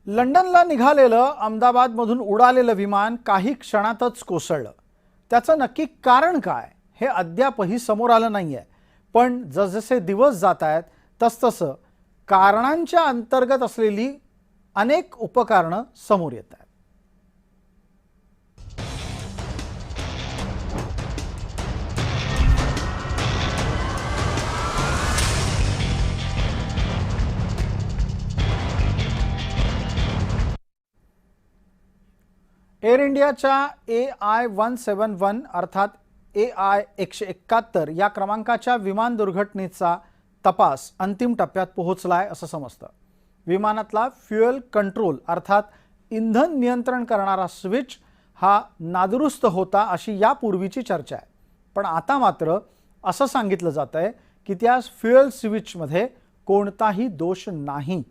लंडनला निघालेलं अहमदाबादमधून उडालेलं विमान काही क्षणातच कोसळलं. त्याचं नक्की कारण काय हे अद्यापही समोर आलं नाहीये. पण जसजसे दिवस जात आहेत तसतसं कारणांच्या अंतर्गत असलेली अनेक उपकारणं समोर येत आहेत. एअर इंडियाच्या AI-171 अर्थात AI-171 या क्रमांकाच्या विमान दुर्घटनेचा तपास अंतिम टप्प्यात पोहोचलाय असं समजतं. विमानातला फ्युएल कंट्रोल अर्थात इंधन नियंत्रण करणारा स्विच हा नादुरुस्त होता अशी यापूर्वीची चर्चा आहे. पण आता मात्र असं सांगितलं जातंय की त्या फ्युएल स्विचमध्ये कोणताही दोष नाही.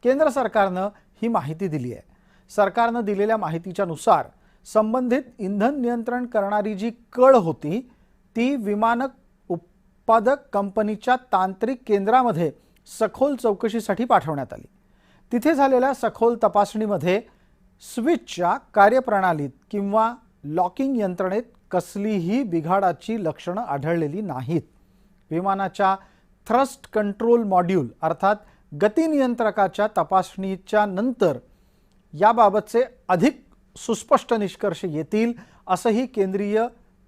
केंद्र सरकारनं ही माहिती दिली आहे. सरकारनं दिलेल्या माहितीच्या नुसार संबंधित इंधन नियंत्रण करणारी जी कळ होती ती विमान उत्पादक कंपनीच्या तांत्रिक केंद्रामध्ये सखोल चौकशीसाठी पाठवण्यात आली. तिथे झालेल्या सखोल तपासणीमध्ये स्विचच्या कार्यप्रणालीत किंवा लॉकिंग यंत्रणेत कसलीही बिघाडाची लक्षणं आढळलेली नाहीत. विमानाच्या थ्रस्ट कंट्रोल मॉड्यूल अर्थात गती नियंत्रकाच्या तपासणीच्या नंतर याबाबतचे अधिक सुस्पष्ट निष्कर्ष येतील असंही केंद्रीय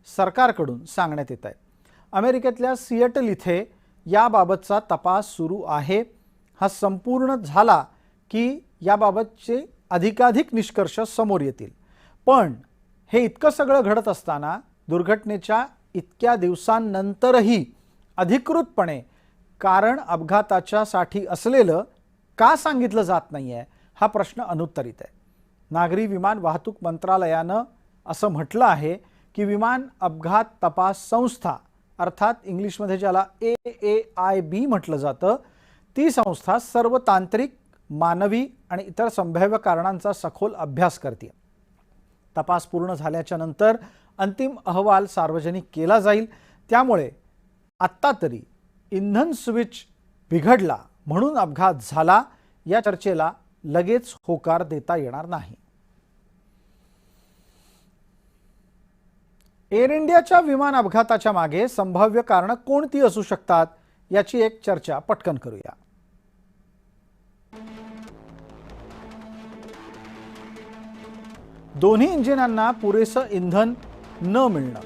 सरकारकडून सांगण्यात येत आहे. अमेरिकेतल्या सिएटल इथे याबाबतचा तपास सुरू आहे. हा संपूर्ण झाला की याबाबतचे अधिकाधिक निष्कर्ष समोर येतील. पण हे इतकं सगळं घडत असताना दुर्घटनेच्या इतक्या दिवसांनंतरही अधिकृतपणे कारण अपघाताच्यासाठी असलेलं का सांगितलं जात नाहीये हा प्रश्न अनुत्तरित आहे. नागरी विमान वाहतूक मंत्रालयानं असं म्हटलं आहे की विमान अपघात तपास संस्था अर्थात इंग्लिशमध्ये ज्याला AAIB म्हटलं जातं ती संस्था सर्व तांत्रिक, मानवी आणि इतर संभाव्य कारणांचा सखोल अभ्यास करते. तपास पूर्ण झाल्याच्या नंतर अंतिम अहवाल सार्वजनिक केला जाईल. त्यामुळे आत्ता तरी इंधन स्विच बिघडला म्हणून अपघात झाला या चर्चेला लगेच होकार देता येणार नाही. एअर इंडियाच्या विमान अपघाताच्या मागे संभाव्य कारणं कोणती असू शकतात याची एक चर्चा पटकन करूया. दोन्ही इंजिनांना पुरेसं इंधन न मिळणं,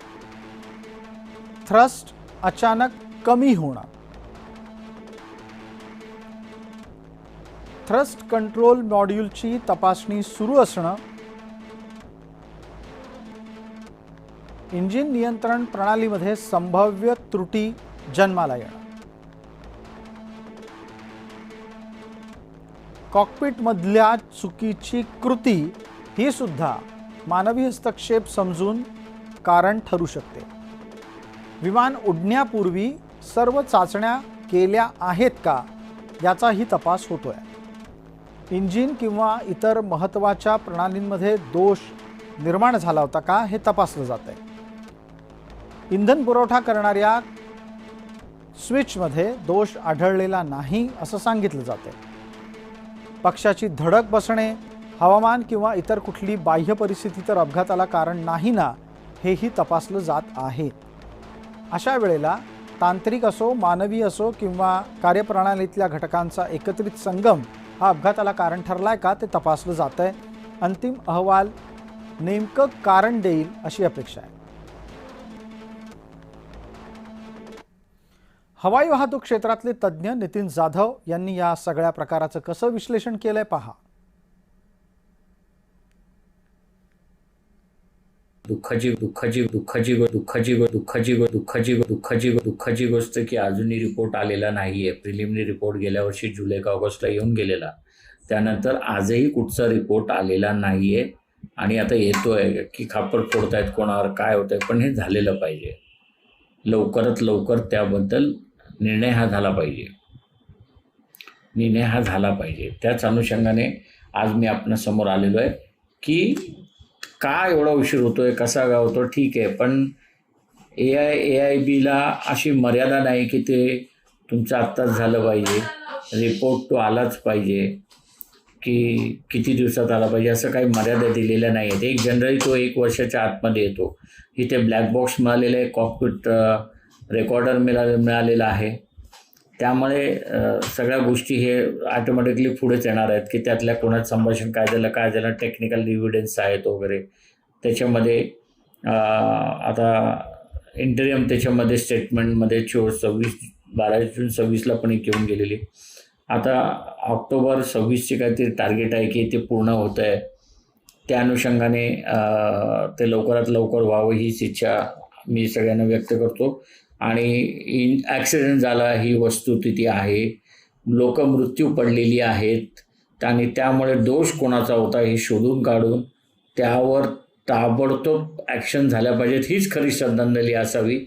थ्रस्ट अचानक कमी होणं, थ्रस्ट कंट्रोल मॉड्यूलची तपासणी सुरू असणं, इंजिन नियंत्रण प्रणालीमध्ये संभाव्य त्रुटी जन्माला येणं, कॉकपिटमधल्या चुकीची कृती ही सुद्धा मानवी हस्तक्षेप समजून कारण ठरू शकते. विमान उडण्यापूर्वी सर्व चाचण्या केल्या आहेत का याचाही तपास होतोय. इंजिन किंवा इतर महत्त्वाच्या प्रणालींमध्ये दोष निर्माण झाला होता का हे तपासलं जात आहे. इंधन पुरवठा करणाऱ्या स्विचमध्ये दोष आढळलेला नाही असं सांगितलं जातं. पक्षाची धडक बसणे, हवामान किंवा इतर कुठली बाह्य परिस्थिती तर अपघाताला कारण नाही ना हेही तपासलं जात आहे. अशा वेळेला तांत्रिक असो, मानवी असो किंवा कार्यप्रणालीतल्या घटकांचा एकत्रित संगम हा अपघाताला कारण ठरलाय का ते तपासलं जात आहे. अंतिम अहवाल नेमकं कारण देईल अशी अपेक्षा आहे. हवाई वाहतूक क्षेत्रातले तज्ज्ञ नितीन जाधव यांनी या सगळ्या प्रकाराचं कसं विश्लेषण केलंय पहा. दुःखाची गोष्ट की अजूनही रिपोर्ट आलेला नाहीये. प्रिलिमिनरी रिपोर्ट गेल्या वर्षी जुलै का ऑगस्टला येऊन गेलेला, त्यानंतर आजही कुठचा रिपोर्ट आलेला नाहीये. आणि आता येतोय की खापर फोडतायत कोणावर, काय होतंय, पण हे झालेलं पाहिजे. लवकरात लवकर त्याबद्दल निर्णय हा झाला पाहिजे. त्याच अनुषंगाने आज मी आपणासमोर आलेलो आहे की का एवढा उशीर होतोय, कसा काय होतो, ठीक आहे, पण AIBला अशी मर्यादा नाही की ते तुमचं आत्ताच झालं पाहिजे, रिपोर्ट तो आलाच पाहिजे. की किती दिवसात आला पाहिजे, असं काही मर्यादा दिलेल्या नाही आहेत. एक जनरली तो 1 वर्षाच्या आतमध्ये येतो. इथे ब्लॅक बॉक्स मिळालेलं आहे, कॉकपिट रेकॉर्डर मिळालेला आहे. त्यामुळे सगळ्या गोष्टी हे ऑटोमॅटिकली पुढेच येणार आहेत की त्यातल्या कोणाचं संभाषण काय झालं, टेक्निकल एव्हिडन्स आहेत वगैरे. त्याच्यामध्ये आता इंटरियम त्याच्यामध्ये स्टेटमेंटमध्ये 12 जून 26ला पण एक येऊन गेलेली. आता ऑक्टोबर 26ची काहीतरी टार्गेट आहे की ते पूर्ण होतं आहे. त्या अनुषंगाने ते लवकरात लवकर व्हावं हीच इच्छा मी सगळ्यांना व्यक्त करतो. आणि ॲक्सिडेंट झाला ही वस्तुस्थिती आहे, लोक मृत्यू पडलेली आहेत आणि त्यामुळे दोष कोणाचा होता हे शोधून काढून त्यावर ताबडतोब ॲक्शन झाल्या पाहिजेत, हीच खरी श्रद्धांजली असावी